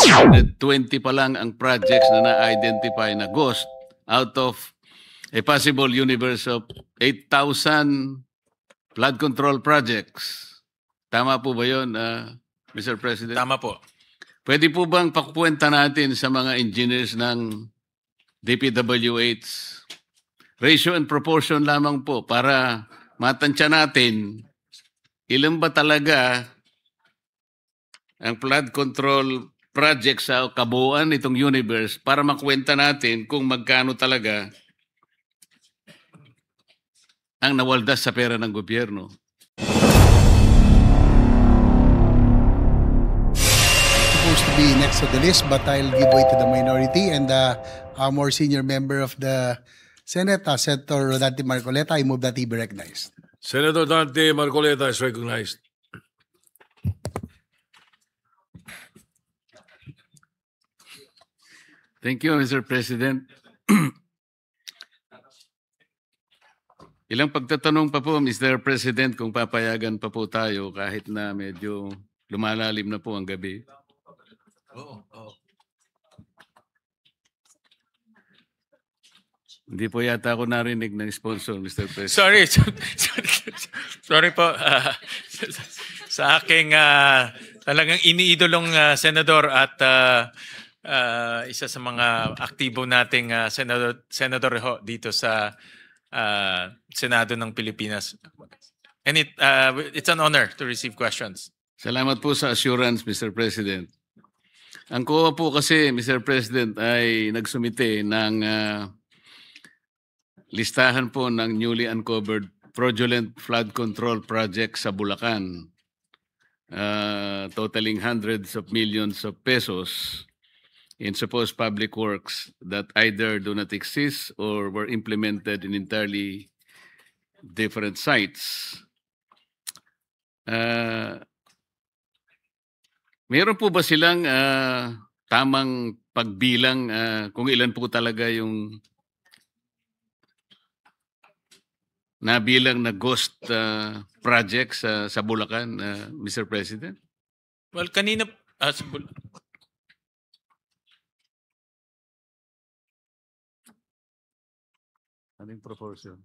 20 pa lang ang projects na na-identify na ghost out of a possible universe of 8,000 flood control projects. Tama po ba yun, Mr. President? Tama po. Pwede po bang pakukwenta natin sa mga engineers ng DPWH ratio and proportion lamang po para matansya natin ilan ba talaga ang flood control project sa kabuuan nitong universe para makwenta natin kung magkano talaga ang nawaldas sa pera ng gobyerno. Supposed to be next on the list, but I'll give way to the minority and a more senior member of the Senate, Senator Dante Marcoleta. I move that he be recognized. Senator Dante Marcoleta is recognized. Thank you, Mr. President. Ilang pagtatanong pa po, Mr. President, kung papayagan pa po tayo kahit na medyo lumalalim na po ang gabi. Hindi po yata ako narinig ng sponsor, Mr. President. Sorry po. Sa aking talagang iniidolong senador at isa sa mga aktibo nating senador ho dito sa Senado ng Pilipinas. And it's an honor to receive questions. Salamat po sa assurance, Mr. President. Ang COA po kasi, Mr. President, ay nagsumite ng listahan po ng newly uncovered fraudulent flood control projects sa Bulacan, totaling hundreds of millions of pesos in supposed public works that either do not exist or were implemented in entirely different sites. Meron po ba silang tamang pagbilang kung ilan po talaga yung nabilang na ghost projects sa Bulacan, Mr. President? Well, kanina anong proportion?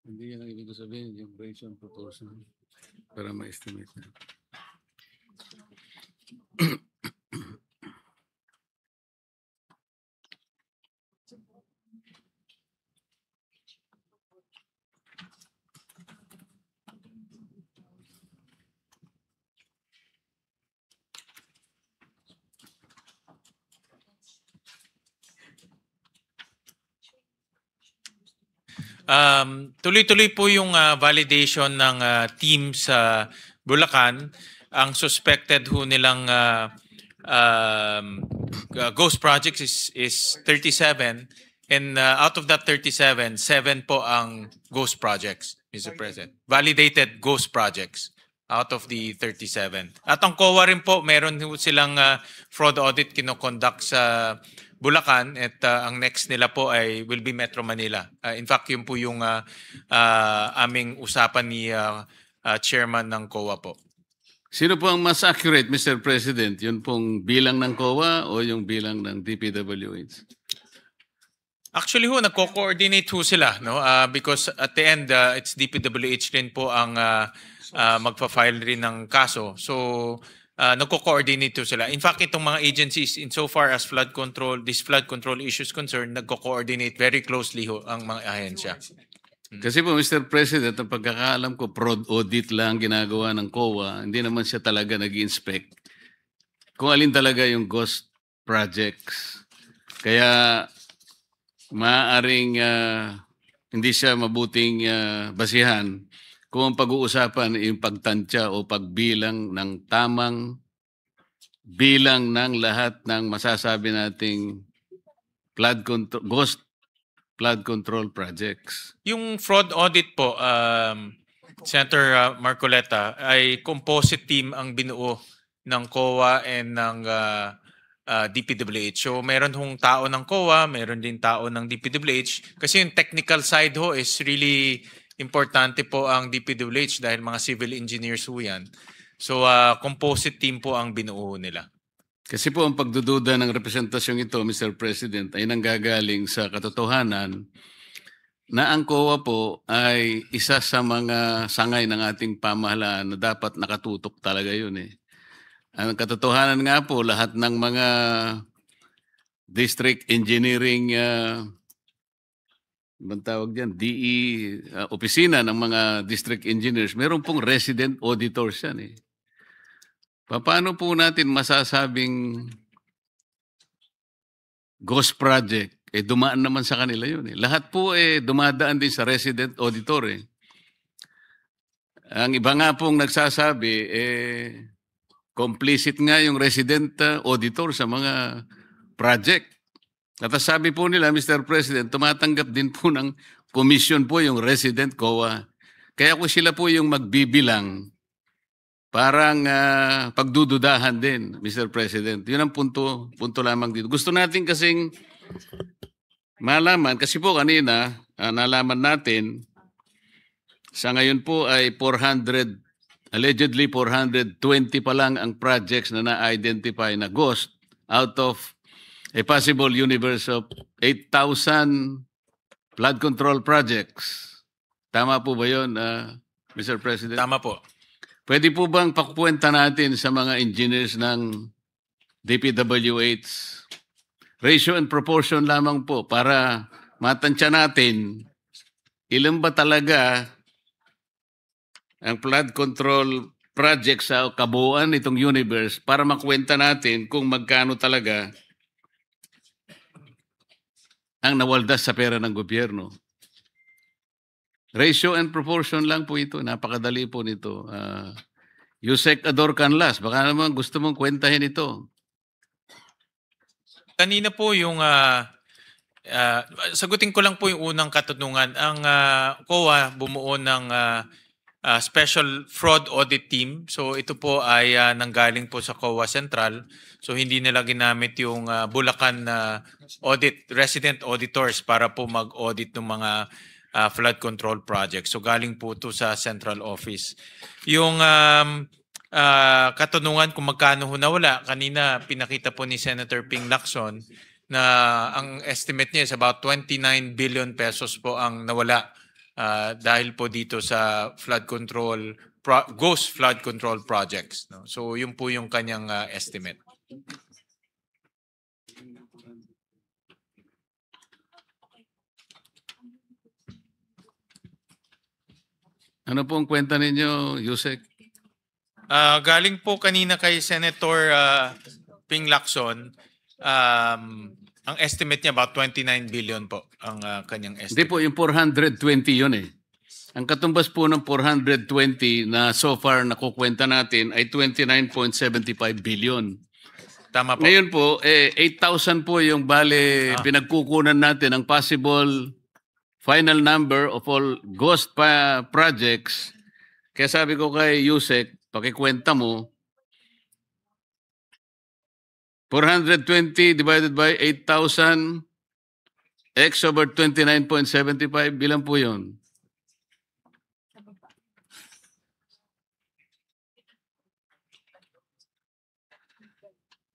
Hindi yan ang ibig sabihin, yung ratio and proportion para ma-estimate na. Tuloy-tuloy po yung validation ng team sa Bulacan. Ang suspected ho nilang ghost projects is 37, and out of that 37, 7 po ang ghost projects, Mr. President. Validated ghost projects out of the 37. At ang COA rin po, meron ho silang fraud audit kinoconduct sa Bulacan, at ang next nila po ay will be Metro Manila. In fact, yun po yung aming usapan ni chairman ng COA po. Sino po ang mas accurate, Mr. President? Yun pong bilang ng COA o yung bilang ng DPWH? Actually ho, nagko-coordinate ho sila, no? Because at the end, it's DPWH rin po ang magpa-file rin ng kaso. So, nagko-coordinate ho sila. In fact, itong mga agencies, insofar as this flood control issues concerned, nagko-coordinate very closely ho ang mga ahensya. Kasi po, Mr. President, ang pagkakaalam ko, fraud audit lang ginagawa ng COA. Hindi naman siya talaga nag-inspect kung alin talaga yung ghost projects. Kaya maaaring hindi siya mabuting basihan kung ang pag-uusapan yung pagtansya o pagbilang ng tamang bilang ng lahat ng masasabi nating ghost flood control projects. Yung fraud audit po, Senator Marcoleta, ay composite team ang binuo ng COA and ng DPWH. So meron hong tao ng COA, meron din tao ng DPWH. Kasi yung technical side ho is really importante po ang DPWH dahil mga civil engineers ho yan. So composite team po ang binuo nila. Kasi po ang pagdududa ng representasyong ito, Mr. President, ay nanggagaling sa katotohanan na ang COA po ay isa sa mga sangay ng ating pamahalaan na dapat nakatutok talaga yun eh. Ang katotohanan nga po, lahat ng mga district engineering, ibang tawag dyan, DE, opisina ng mga district engineers, meron pong resident auditors yan eh. Paano po natin masasabing ghost project? Dumaan naman sa kanila yun. Lahat po dumadaan din sa resident auditor. Ang iba nga pong nagsasabi, complicit nga yung resident auditor sa mga project. At sabi po nila, Mr. President, tumatanggap din po ng commission po yung resident COA. Kaya kung sila po yung magbibilang, parang pagdududahan din, Mr. President. Yun ang punto lamang dito. Gusto natin kasing malaman, kasi po kanina, nalaman natin, sa ngayon po ay allegedly 420 pa lang ang projects na na-identify na ghost out of a possible universe of 8,000 flood control projects. Tama po ba yun, Mr. President? Tama po. Pwede po bang pakuwenta natin sa mga engineers ng DPWH ratio and proportion lamang po para matansya natin ilan ba talaga ang flood control project sa kabuuan nitong universe para makwenta natin kung magkano talaga ang nawaldas sa pera ng gobyerno. Ratio and proportion lang po ito. Napakadali po nito. Yusek Ador Canlas, baka naman gusto mong kwentahin ito. Kanina po yung, sagutin ko lang po yung unang katanungan. Ang COA bumuo ng Special Fraud Audit Team. So ito po ay nanggaling po sa COA Central. So hindi nila ginamit yung Bulacan resident auditors para po mag-audit ng mga flood control project. So galing po ito sa central office. Yung katanungan kung magkano ho nawala, kanina pinakita po ni Senator Ping Lacson na ang estimate niya is about 29 billion pesos po ang nawala dahil po dito sa flood control, ghost flood control projects. No? So yun po yung kanyang estimate. Ano po ang kwenta ninyo, Yusek? Galing po kanina kay Senator Ping Lacson, ang estimate niya about 29 billion po ang kanyang estimate. Hindi po, yung 420 yun eh. Ang katumbas po ng 420 na so far nakukwenta natin ay 29.75 billion. Tama po. Ngayon po, 8,000 po yung bale pinagkukunan natin ang possible final number of all ghost projects. Kaya sabi ko kay Yusek, pakikwenta mo, 420 divided by 8,000 x over 29.75, bilang po yun?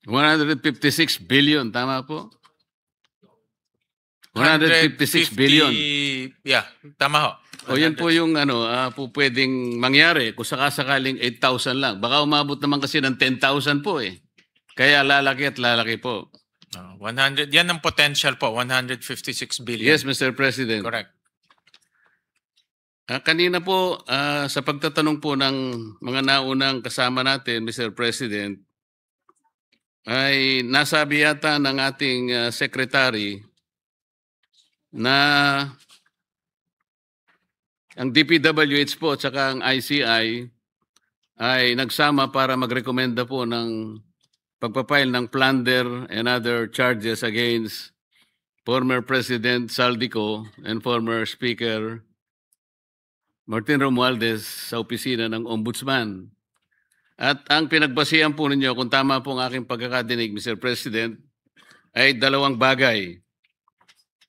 $156 billion, tama po? 156 billion. Yeah, tama ho. O yan po yung po pwedeng mangyari kung sakasakaling 8,000 lang. Baka umabot naman kasi ng 10,000 po eh. Kaya lalaki at lalaki po. 100, yan ang potential po, 156 billion. Yes, Mr. President. Correct. Kanina po, sa pagtatanong po ng mga naunang kasama natin, Mr. President, ay nasabi yata ng ating secretary na ang DPWH po at saka ang ICI ay nagsama para magrekomenda po ng pagpapile ng plunder and other charges against former President Saldico and former Speaker Martin Romualdez sa opisina ng Ombudsman. At ang pinagbasihan po ninyo, kung tama po ang aking pagkakadinig, Mr. President, ay dalawang bagay.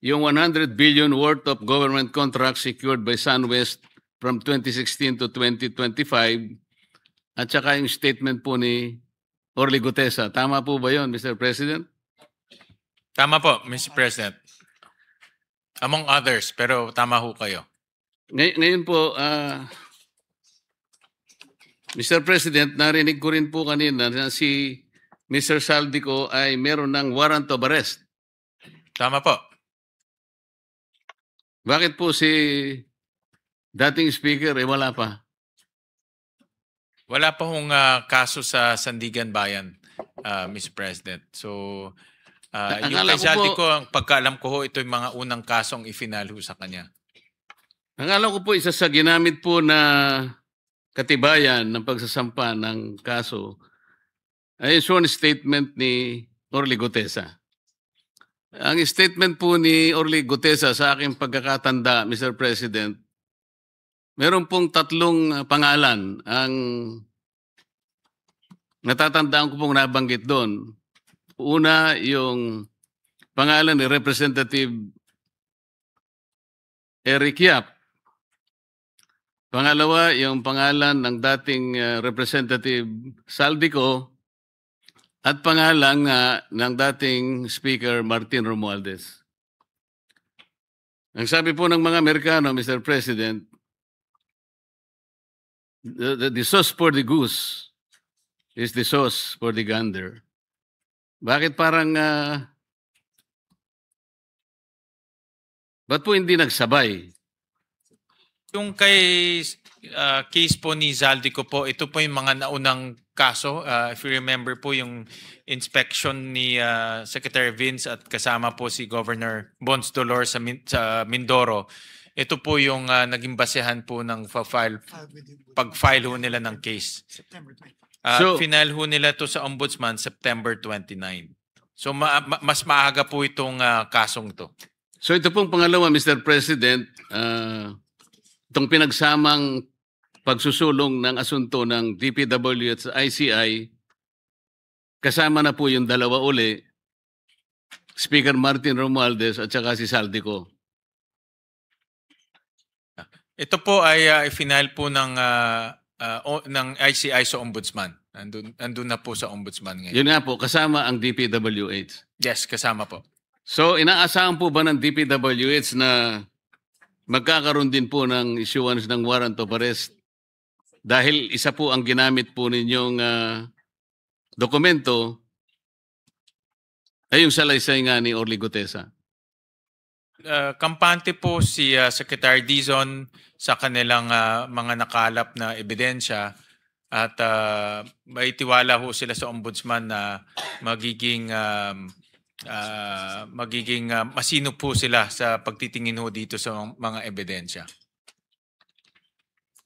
Yung 100 billion worth of government contracts secured by SunWest from 2016 to 2025 at saka yung statement po ni Orly Gutesa. Tama po ba yun, Mr. President? Tama po, Mr. President. Among others, pero tama ho kayo. Ngayon po, Mr. President, narinig ko rin po kanina na si Mr. Saldico ay meron ng warrant of arrest. Tama po. Bakit po si dating speaker wala pa? Wala pa hong kaso sa Sandigan Bayan, Mr. President. So, yung Akala kay ko Zaldi po- ko, ang pagkaalam ko ho, ito yung mga unang kasong ifinal ho sa kanya. Ang alam ko po, isa sa ginamit po na katibayan ng pagsasampa ng kaso ay sworn statement ni Orly Gutesa. Ang statement po ni Orly Gutesa sa aking pagkakatanda, Mr. President, meron pong tatlong pangalan ang natatandaan ko pong nabanggit doon. Una, yung pangalan ni Representative Eric Yap. Pangalawa, yung pangalan ng dating Representative Saldico at pangalan ng dating Speaker Martin Romualdez. Ang sabi po ng mga Amerikano, Mr. President, the sauce for the goose is the sauce for the gander. Bakit parang, ba't po hindi nagsabay? Yung kay case po ni Zaldi ko po, ito po yung mga naunang kaso. If you remember po yung inspection ni Secretary Vince at kasama po si Governor Bons Dolor sa Mindoro. Ito po yung naging basehan po ng pag-file ho nila ng case. So- Final ho nila to sa Ombudsman September 29. So mas maaga po itong kasong to. So ito pong pangalawa, Mr. President, itong pinagsamang pagsusulong ng asunto ng DPW at ICI, kasama na po yung dalawa uli, Speaker Martin Romualdez at saka si Saldico. Ito po ay final po ng ICI sa Ombudsman. Andun na po sa Ombudsman ngayon. Yun nga po, kasama ang DPWH. Yes, kasama po. So inaasahan po ba ng DPWH na magkakaroon din po ng issuance ng warrant of arrest dahil isa po ang ginamit po ninyong dokumento ay yung salaysay nga ni Orly Gutesa. Kampante po si Secretary Dizon sa kanilang mga nakalap na ebidensya at may tiwala ho sila sa Ombudsman na magiging masino po sila sa pagtitingin ho dito sa mga ebidensya.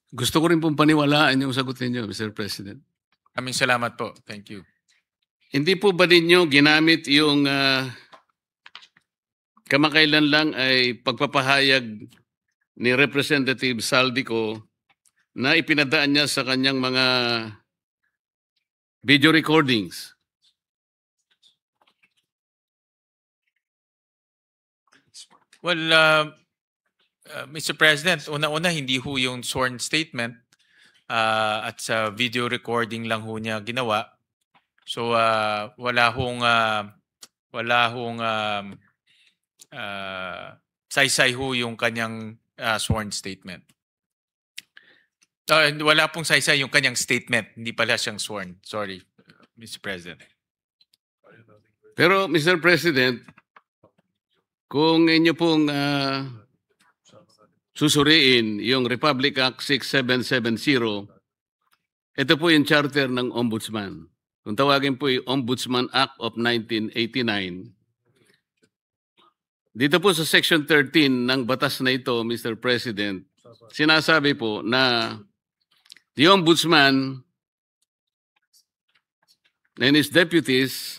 Gusto ko rin pong paniwalaan yung sagot ninyo, Mr. President. Kaming salamat po. Thank you. Hindi po ba ninyo ginamit yung kamakailan lang ay pagpapahayag ni Representative Saldico na ipinadaan niya sa kanyang mga video recordings? Well, Mr. President, una-una hindi ho yung sworn statement at sa video recording lang ho niya ginawa. So wala hong saysay ho yung kanyang sworn statement. Wala pong saysay yung kanyang statement, hindi pala siyang sworn. Sorry, Mr. President. Pero, Mr. President, kung inyo pong susuriin yung Republic Act 6770, ito po yung charter ng Ombudsman. Kung tawagin po yung Ombudsman Act of 1989, dito po sa Section 13 ng batas na ito, Mr. President, sinasabi po na the Ombudsman and his deputies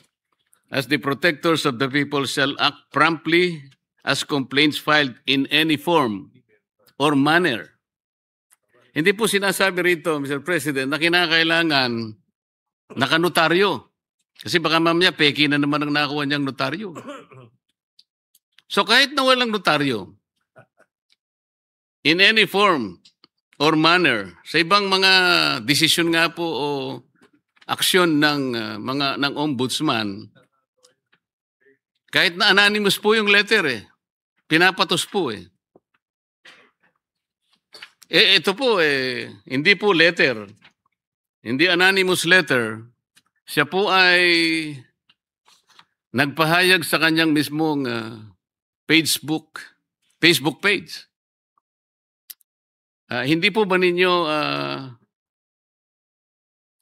as the protectors of the people shall act promptly as complaints filed in any form or manner Hindi po sinasabi rito, Mr. President, na kinakailangan nakanotaryo. Kasi baka mamaya peki na naman ang nakuha niyang notaryo. So kahit na walang notaryo, in any form or manner, sa ibang mga desisyon nga po o aksyon ng ombudsman, kahit na anonymous po yung letter pinapatos po ito po hindi po letter, hindi anonymous letter, siya po ay nagpahayag sa kanyang mismong Facebook page. Hindi po ba ninyo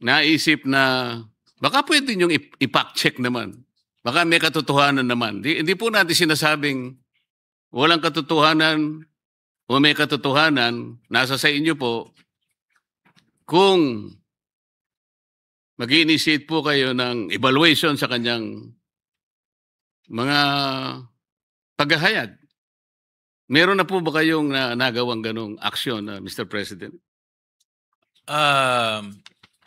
naisip na baka pwede nyo i-fact-check naman? Baka may katotohanan naman. Hindi po natin sinasabing walang katotohanan o may katotohanan. Nasa sa inyo po kung mag-initiate po kayo ng evaluation sa kanyang mga paghahayag. Meron na po ba kayong nagawang ganong aksyon, Mr. President?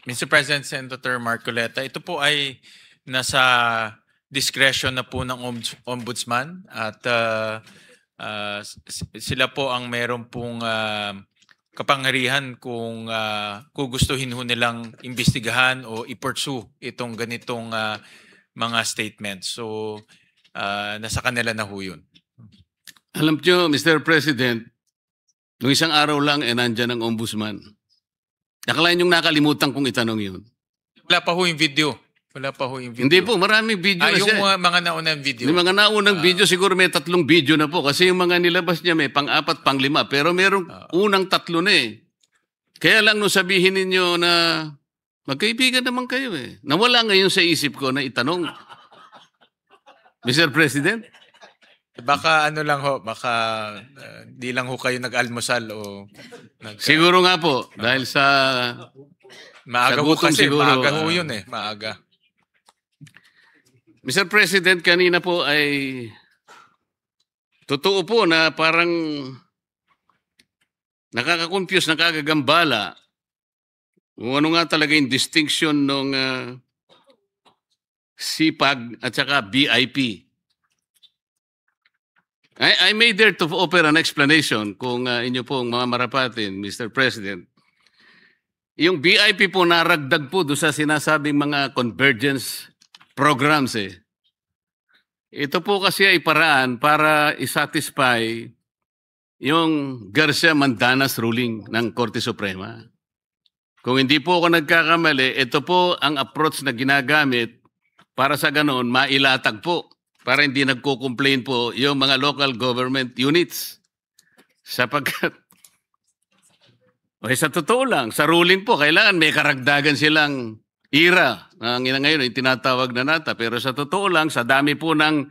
Mr. President, Senator Marcoleta, ito po ay nasa discretion na po ng ombudsman at sila po ang meron pong kapangyarihan kung gugustuhin ho nilang imbestigahan o i-pursue itong ganitong mga statements. So, nasa kanila na ho yun. Alam nyo, Mr. President, nung isang araw lang nandyan ang ombudsman. Nakalain yung nakalimutan kong itanong yun. Wala pa ho yung video. Wala pa ho yung video. Hindi po, maraming video na yung siya. mga naunang video. Yung mga naunang video, siguro may 3 video na po. Kasi yung mga nilabas niya may pang-4, pang-5. Pero merong unang 3 na Kaya lang nung sabihin ninyo na magkaibigan naman kayo Nawala ngayon sa isip ko na itanong. Mr. President? Baka ano lang ho, baka di lang ho kayo nag-almusal o siguro nga po, dahil sa maaga sa ho gutom kasi, siguro, maaga ho yun maaga. Mr. President, kanina po ay totoo po na parang nakaka-confuse, nakakagambala kung ano nga talaga yung distinction ng CPAG at saka BIP. I may dare to offer an explanation kung inyo pong mga marapatin, Mr. President. Yung BIP po naragdag po doon sa sinasabing mga convergence programs Ito po kasi ay paraan para isatisfy yung Garcia-Mandanas ruling ng Korte Suprema. Kung hindi po ako nagkakamali, ito po ang approach na ginagamit para sa ganoon mailatag po. Para hindi nagko-complain po yung mga local government units. Sapagkat, sa totoo lang, sa ruling po, kailangan may karagdagan silang ira. Ngayon ay tinatawag na nata. Pero sa totoo lang, sa dami po ng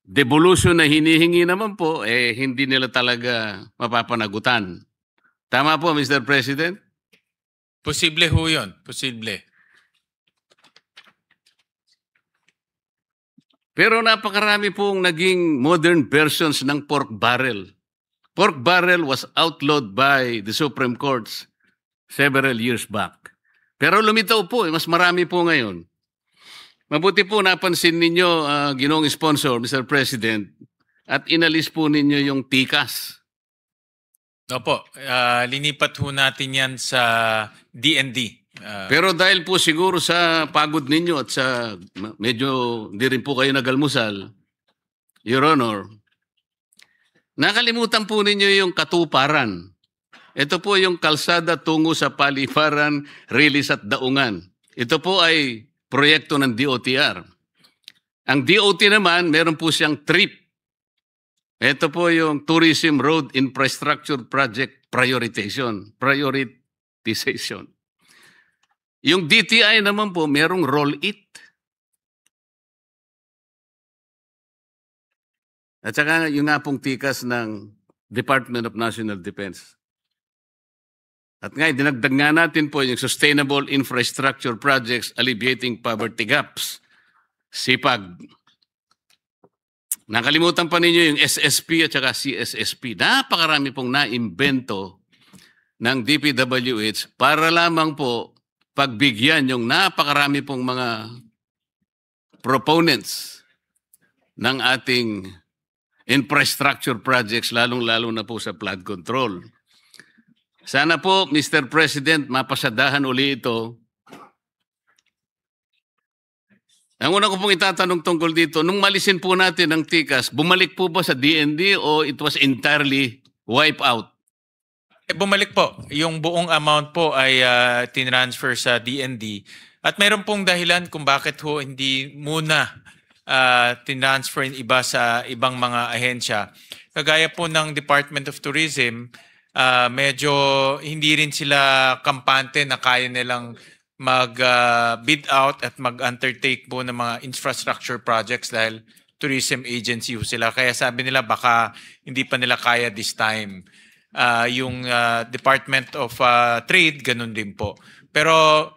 devolution na hinihingi naman po, hindi nila talaga mapapanagutan. Tama po, Mr. President? Posible ho yun. Posible. Pero napakarami pong naging modern versions ng pork barrel. Pork barrel was outlawed by the Supreme Court several years back. Pero lumitaw po, mas marami po ngayon. Mabuti po napansin ninyo, ginoong sponsor, Mr. President, at inalis po ninyo yung tikas. Opo, linipat ho natin yan sa DND. Pero dahil po siguro sa pagod ninyo at sa medyo hindi rin po kayo nagalmusal, Your Honor, nakalimutan po ninyo yung katuparan. Ito po yung kalsada tungo sa Paliparan, Rilis at Daungan. Ito po ay proyekto ng DOTR. Ang DOT naman, meron po siyang TRIP. Ito po yung Tourism Road Infrastructure Project Prioritization. Yung DTI naman po, merong roll it. At saka yung nga pong tikas ng Department of National Defense. At nga, dinagdag nga natin po yung Sustainable Infrastructure Projects Alleviating Poverty Gaps, SIPAG. Nakalimutan pa ninyo yung SSP at saka CSSP. Napakarami pong naimbento ng DPWH para lamang po pagbigyan yung napakarami pong mga proponents ng ating infrastructure projects, lalong-lalo na po sa flood control. Sana po, Mr. President, mapasadahan uli ito. Ang una ko pong itatanong tungkol dito, nung malisin po natin ang TICAS, bumalik po ba sa DND o it was entirely wipe out? Bumalik po. Yung buong amount po ay tinransfer sa DND. At mayroon pong dahilan kung bakit ho hindi muna tinransfer yung iba sa ibang mga ahensya. Kagaya po ng Department of Tourism, medyo hindi rin sila kampante na kaya nilang mag-bid out at mag-undertake po ng mga infrastructure projects dahil tourism agency ho sila. Kaya sabi nila baka hindi pa nila kaya this time. Yung Department of Trade, ganun din po. Pero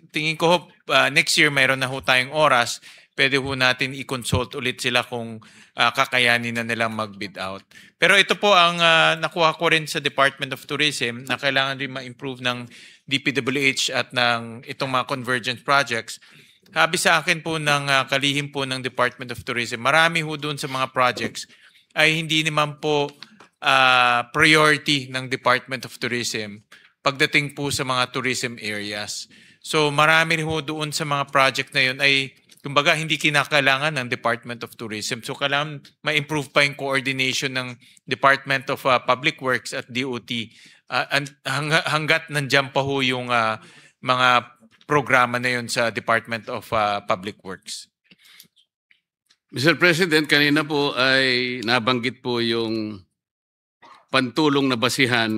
tingin ko next year mayroon na ho tayong oras, pwede ho natin i-consult ulit sila kung kakayanin na nilang mag-bid out. Pero ito po ang nakuha ko rin sa Department of Tourism na kailangan rin ma-improve ng DPWH at ng itong mga convergence projects. Sabi sa akin po ng kalihim po ng Department of Tourism, marami ho doon sa mga projects ay hindi naman po priority ng Department of Tourism pagdating po sa mga tourism areas. So marami ho doon sa mga project na yun ay kumbaga hindi kinakailangan ng Department of Tourism. So kailangan ma-improve pa yung coordination ng Department of Public Works at DOT hanggat nandiyan pa ho yung mga programa na yun sa Department of Public Works. Mr. President, kanina po ay nabanggit po yung pantulong na basihan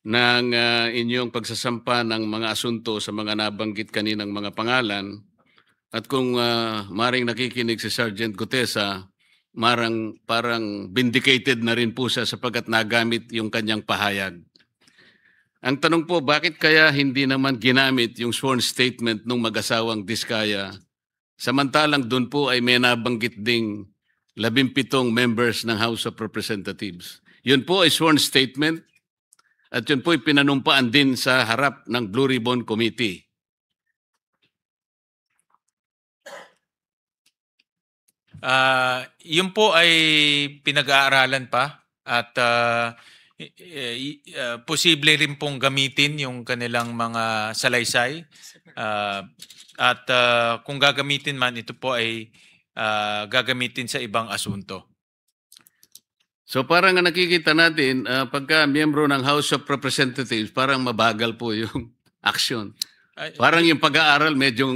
ng inyong pagsasampa ng mga asunto sa mga nabanggit kaninang mga pangalan. At kung maring nakikinig si Sergeant Gutesa, parang vindicated na rin po siya sapagkat nagamit yung kanyang pahayag. Ang tanong po, bakit kaya hindi naman ginamit yung sworn statement ng mag-asawang Diskaya? Samantalang doon po ay may nabanggit ding 17 members ng House of Representatives. Yun po ay sworn statement at yun po ay pinanumpaan din sa harap ng Blue Ribbon Committee. Yun po ay pinag-aaralan pa at posible rin pong gamitin yung kanilang mga salaysay. At kung gagamitin man, ito po ay gagamitin sa ibang asunto. So parang nakikita natin, pagka miyembro ng House of Representatives, parang mabagal po yung action. Parang yung pag-aaral medyo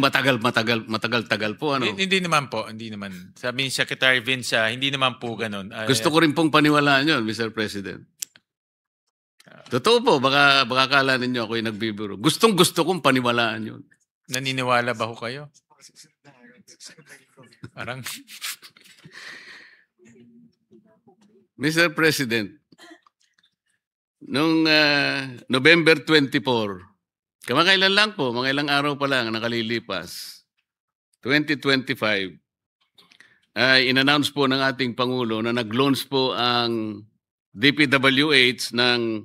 matagal po. Ano? Hindi naman po, hindi naman. Sabi ni Secretary Vince, hindi naman po ganun. Gusto ko rin pong paniwalaan yun, Mr. President. Totoo po, baka akala ninyo ako'y nagbibiro. Gustong-gusto kong paniwalaan yun. Naniniwala ba ho kayo? Parang... Mr. President, noong November 24, kamakailan lang po, mga ilang araw pa lang nakalilipas, 2025, in-announce po ng ating Pangulo na nag-launch po ang DPWH ng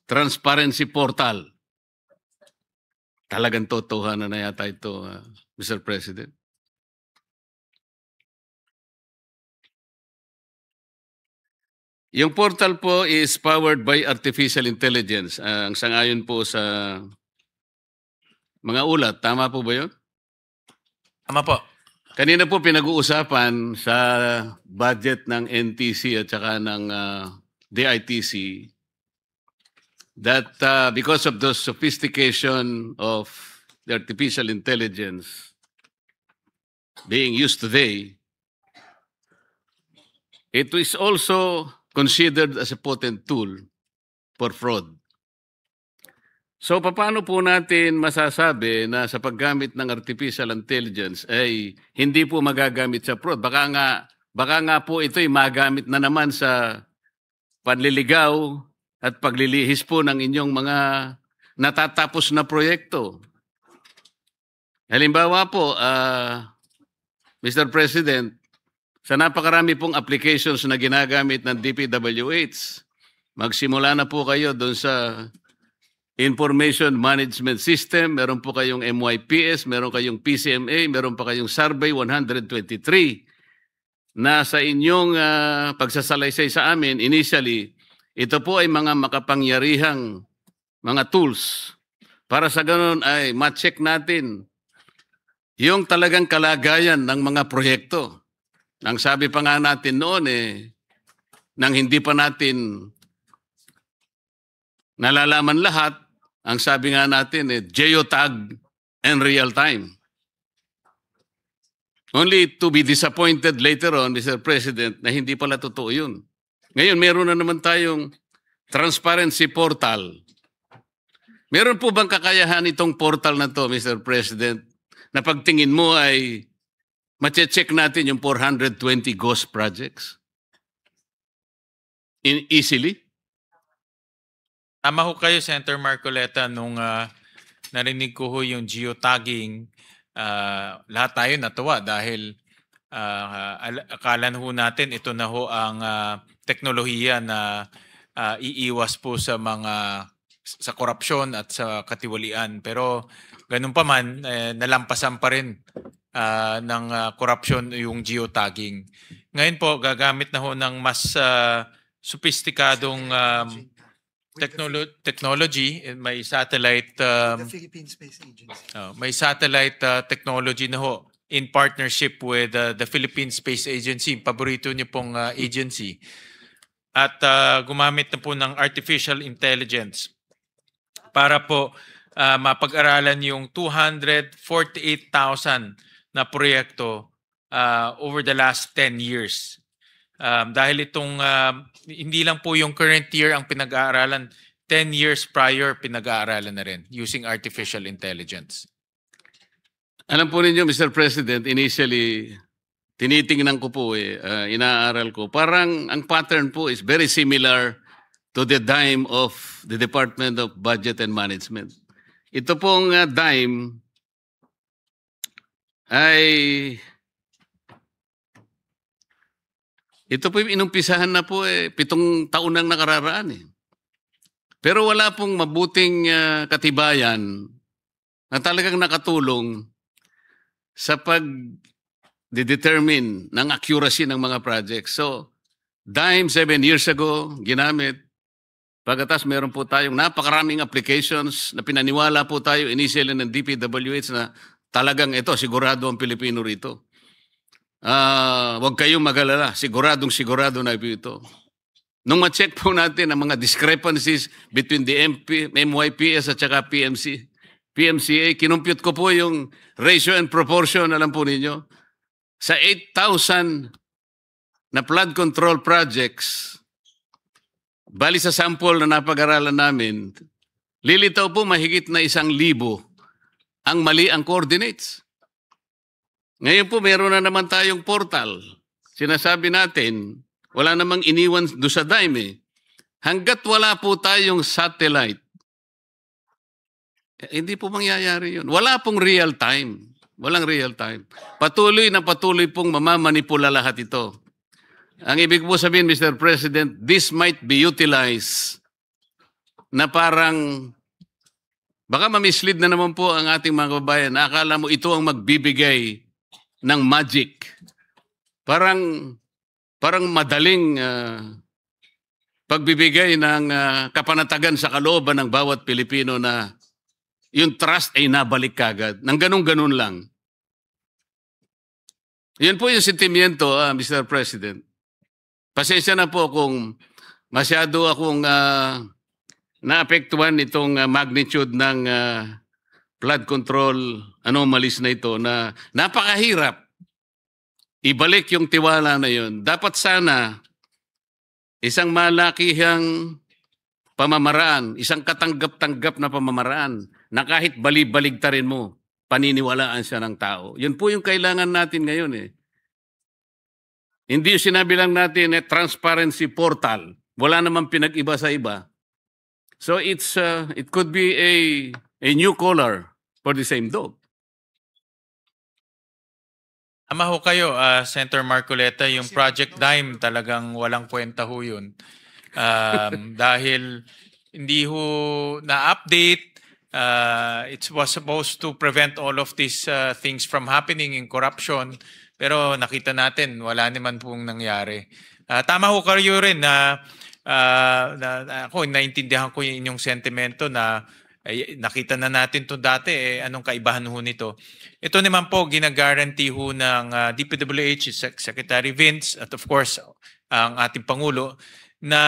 Transparency Portal. Talagang totohanan na yata ito, Mr. President. Yung portal po is powered by artificial intelligence. Ang sangayon po sa mga ulat. Tama po ba yun? Tama po. Kanina po pinag-uusapan sa budget ng NTC at saka ng DITC that because of the sophistication of the artificial intelligence being used today, it is also considered as a potent tool for fraud. So paano po natin masasabi na sa paggamit ng artificial intelligence ay hindi po magagamit sa fraud? Baka nga po ito ay magamit na naman sa panliligaw at paglilihis po ng inyong mga natatapos na proyekto. Halimbawa po, Mr. President, sa napakarami pong applications na ginagamit ng DPWH, magsimula na po kayo doon sa Information Management System, meron po kayong MYPS, meron kayong PCMA, meron pa kayong Survey 123 na sa inyong pagsasalaysay sa amin, initially, ito po ay mga makapangyarihang mga tools para sa ganun ay ma-check natin yung talagang kalagayan ng mga proyekto. Ang sabi pa nga natin noon nang hindi pa natin nalalaman lahat, ang sabi nga natin geotag and real time. Only to be disappointed later on, Mr. President, na hindi pala totoo yun. Ngayon, meron na naman tayong transparency portal. Meron po bang kakayahan itong portal na to, Mr. President, na pagtingin mo ay mache-check natin yung 420 ghost projects? Easily? Tama ho kayo, Senator Marcoleta, nung narinig ko ho yung geotagging, lahat tayo natuwa dahil akala ho natin ito na ho ang teknolohiya na iiwas po sa sa korupsyon at sa katiwalian. Pero ganun pa man, nalampasan pa rin ng korupsyon yung geotagging. Ngayon po, gagamit na ho ng mas sophisticadong technology. May satellite The Philippine Space Agency. may satellite technology na ho in partnership with the Philippine Space Agency, paborito niyo pong agency. At gumamit na po ng artificial intelligence para po mapag-aralan yung 248,000 na proyekto over the last 10 years. Dahil itong hindi lang po yung current year ang pinag-aaralan, 10 years prior pinag-aaralan na rin using artificial intelligence. Alam po ninyo, Mr. President, initially, tinitingnan ko po inaaral ko. Parang ang pattern po is very similar to the DIME of the Department of Budget and Management. Ito pong DIME ay ito po inumpisahan na po 7 taon nang nakararaan Pero wala pong mabuting katibayan na talagang nakatulong sa pag-determine ng accuracy ng mga projects. So, DIME 7 years ago, ginamit. Pagkatas meron po tayong napakaraming applications na pinaniwala po tayo initially ng DPWH na talagang ito, sigurado ang Pilipino rito. Huwag kayong magalala, sigurado na ito. Nung ma-check po natin ang mga discrepancies between the MYPS at saka PMCA, kinumpute ko po yung ratio and proportion, alam po ninyo, sa 8,000 na flood control projects, bali sa sample na napag-aralan namin, lilitaw po mahigit na 1,000 ang mali ang coordinates. Ngayon po meron na naman tayong portal. Sinasabi natin, wala namang iniwan doon sa DIME. Hanggat wala po tayong satellite, hindi po mangyayari yun. Wala pong real time. Walang real time. Patuloy pong mamamanipula lahat ito. Ang ibig po sabihin, Mr. President, this might be utilized na parang baka mamislead na naman po ang ating mga kababayan. Akala mo ito ang magbibigay ng magic. Parang madaling pagbibigay ng kapanatagan sa kalooban ng bawat Pilipino na yung trust ay nabalik kagad. Nang ganun-ganun lang. Yan po yung sentimiento, Mr. President. Pasensya na po kung masyado akong naapektuhan itong magnitude ng flood control anomalies na ito na napakahirap ibalik yung tiwala na yun. Dapat sana isang malakihang pamamaraan, isang katanggap-tanggap na pamamaraan na kahit bali-baligtarin mo, paniniwalaan siya ng tao. Yun po yung kailangan natin ngayon Hindi yung sinabi lang natin transparency portal. Wala namang pinag-iba sa iba. So it could be a new color for the same dog. Ama ho kayo, Senator Marcoleta, yung Project DIME talagang walang kwenta ho yun. Dahil hindi ho na-update. It was supposed to prevent all of these things from happening in corruption. Pero nakita natin, wala naman pong nangyari. Tama ho kayo rin na ako, naintindihan ko yung inyong sentimento na nakita na natin to dati, anong kaibahan ho nito. Ito naman po, ginaguarantee ho ng DPWH, Secretary Vince, at of course, ang ating Pangulo, na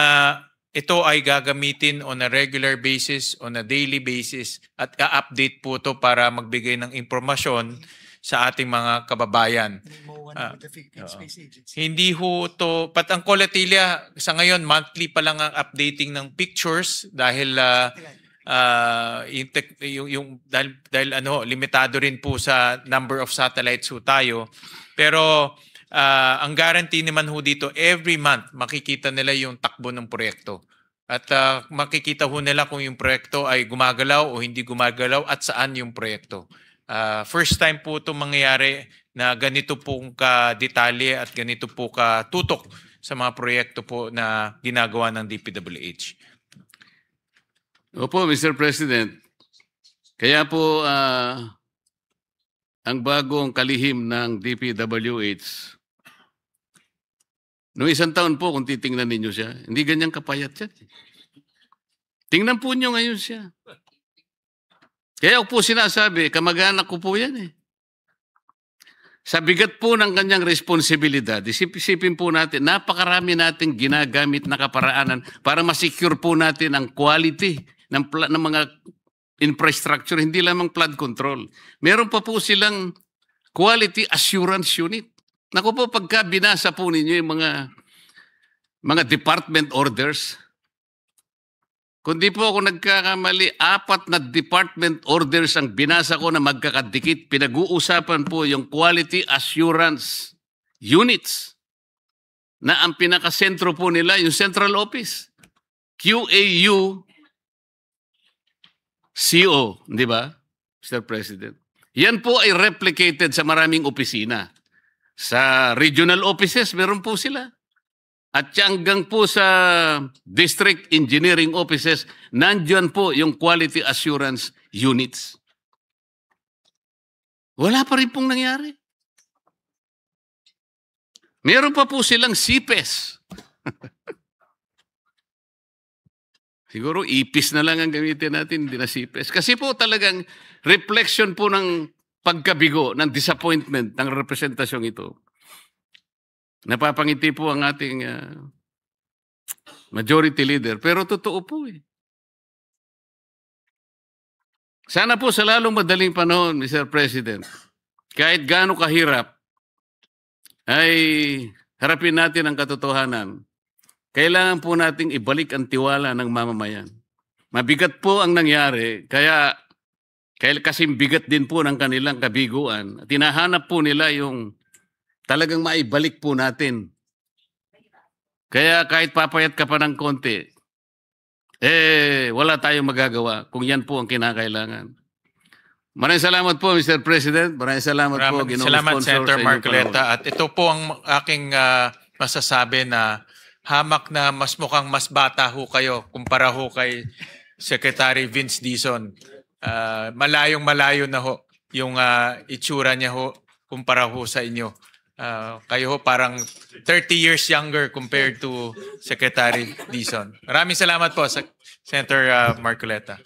ito ay gagamitin on a regular basis, on a daily basis, at i-update po ito para magbigay ng impormasyon sa ating mga kababayan. The Philippine Space Agency. Hindi ho to, pat ang Coletilla sa ngayon, monthly pa lang ang updating ng pictures dahil dahil limitado rin po sa number of satellites ho tayo. Pero ang guarantee naman ho dito, every month makikita nila yung takbo ng proyekto. At makikita ho nila kung yung proyekto ay gumagalaw o hindi gumagalaw at saan yung proyekto. First time po ito mangyayari na ganito pong ka-detalye at ganito po ka-tutok sa mga proyekto po na ginagawa ng DPWH. Opo, Mr. President. Kaya po ang bagong kalihim ng DPWH, noong isang taon po, kung titingnan ninyo siya, hindi ganyang kapayat siya. Tingnan po nyo ngayon siya. Kaya ako po sinasabi, kamag-anak ko po yan eh. Sa bigat po ng kanyang responsibilidad, isipin po natin, napakarami nating ginagamit na kaparaanan para masecure po natin ang quality ng mga infrastructure, hindi lamang flood control. Meron pa po silang quality assurance unit. Naku po, pagka binasa po ninyo yung mga department orders, kundi po ako nagkakamali, 4 na department orders ang binasa ko na magkakadikit. Pinag-uusapan po yung quality assurance units na ang pinakasentro po nila, yung central office. QAU CO, di ba, Mr. President? Yan po ay replicated sa maraming opisina. Sa regional offices, meron po sila. At hanggang po sa district engineering offices, nandiyan po yung quality assurance units. Wala pa rin pong nangyari. Meron pa po silang CPES. Siguro ipis na lang ang gamitin natin, hindi na CPES. Kasi po talagang reflection po ng pagkabigo, ng disappointment ng representasyong ito. Napapangiti po ang ating majority leader. Pero totoo po eh. Sana po sa lalong madaling panahon, Mr. President, kahit gaano kahirap, ay harapin natin ang katotohanan. Kailangan po nating ibalik ang tiwala ng mamamayan. Mabigat po ang nangyari, kaya kasing bigat din po ng kanilang kabiguan. Tinahanap po nila yung talagang maibalik po natin. Kaya kahit papayat ka pa ng konti, wala tayong magagawa kung yan po ang kinakailangan. Maraming salamat po, Mr. President. Maraming salamat po, Ginoong Salamat, Sponsor, Senator sa inyong Marcoleta. At ito po ang aking masasabi na hamak na mas mukhang mas bata ho kayo kumpara ho kay Secretary Vince Dizon. Malayong-malayo na ho yung itsura niya ho kumpara ho sa inyo. Kayo ho parang 30 years younger compared to Secretary Dizon. Maraming salamat po, Senator Marcoleta.